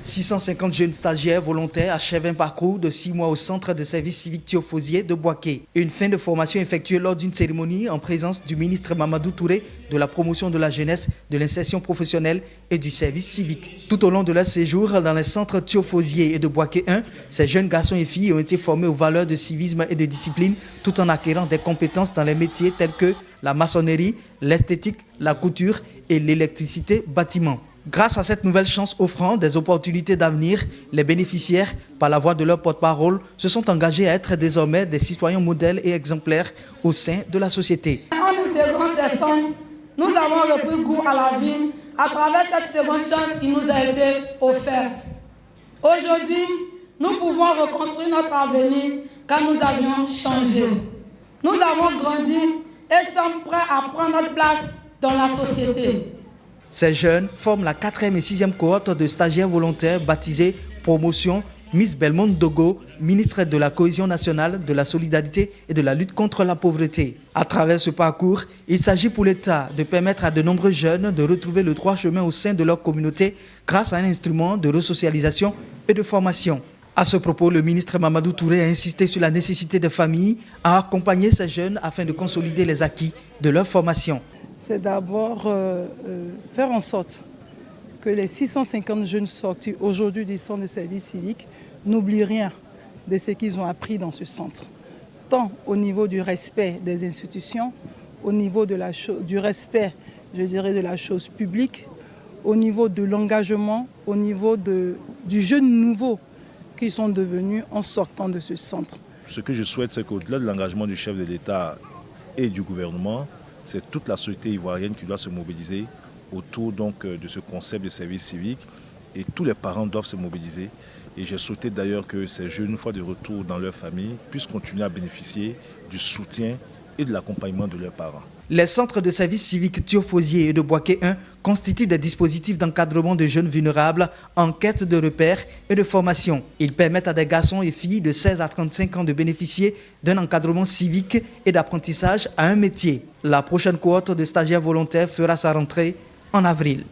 650 jeunes stagiaires volontaires achèvent un parcours de 6 mois au centre de service civique Thiofosier de Boaké. Une fin de formation effectuée lors d'une cérémonie en présence du ministre Mamadou Touré de la promotion de la jeunesse, de l'insertion professionnelle et du service civique. Tout au long de leur séjour dans les centres Thiofosier et de Boaké 1, ces jeunes garçons et filles ont été formés aux valeurs de civisme et de discipline tout en acquérant des compétences dans les métiers tels que la maçonnerie, l'esthétique, la couture et l'électricité bâtiment. Grâce à cette nouvelle chance offrant des opportunités d'avenir, les bénéficiaires, par la voix de leur porte-parole, se sont engagés à être désormais des citoyens modèles et exemplaires au sein de la société. En intégrant ces centres, nous avons repris goût à la vie à travers cette seconde chance qui nous a été offerte. Aujourd'hui, nous pouvons reconstruire notre avenir car nous avions changé. Nous avons grandi et sommes prêts à prendre notre place dans la société. Ces jeunes forment la 4e et 6e cohorte de stagiaires volontaires baptisée Promotion Miss Belmont Dogo, ministre de la Cohésion nationale, de la solidarité et de la lutte contre la pauvreté. À travers ce parcours, il s'agit pour l'État de permettre à de nombreux jeunes de retrouver le droit chemin au sein de leur communauté grâce à un instrument de resocialisation et de formation. À ce propos, le ministre Mamadou Touré a insisté sur la nécessité des familles à accompagner ces jeunes afin de consolider les acquis de leur formation. C'est d'abord faire en sorte que les 650 jeunes sortis aujourd'hui du centre de service civique n'oublient rien de ce qu'ils ont appris dans ce centre, tant au niveau du respect des institutions, au niveau du respect, je dirais, de la chose publique, au niveau de l'engagement, au niveau du jeune nouveau qu'ils sont devenus en sortant de ce centre. Ce que je souhaite, c'est qu'au-delà de l'engagement du chef de l'État et du gouvernement, c'est toute la société ivoirienne qui doit se mobiliser autour donc de ce concept de service civique et tous les parents doivent se mobiliser. Et j'ai souhaité d'ailleurs que ces jeunes, une fois de retour dans leur famille, puissent continuer à bénéficier du soutien et de l'accompagnement de leurs parents. Les centres de service civique Thiofosier et de Boaké 1 constituent des dispositifs d'encadrement de jeunes vulnérables en quête de repères et de formation. Ils permettent à des garçons et filles de 16 à 35 ans de bénéficier d'un encadrement civique et d'apprentissage à un métier. La prochaine cohorte de stagiaires volontaires fera sa rentrée en avril.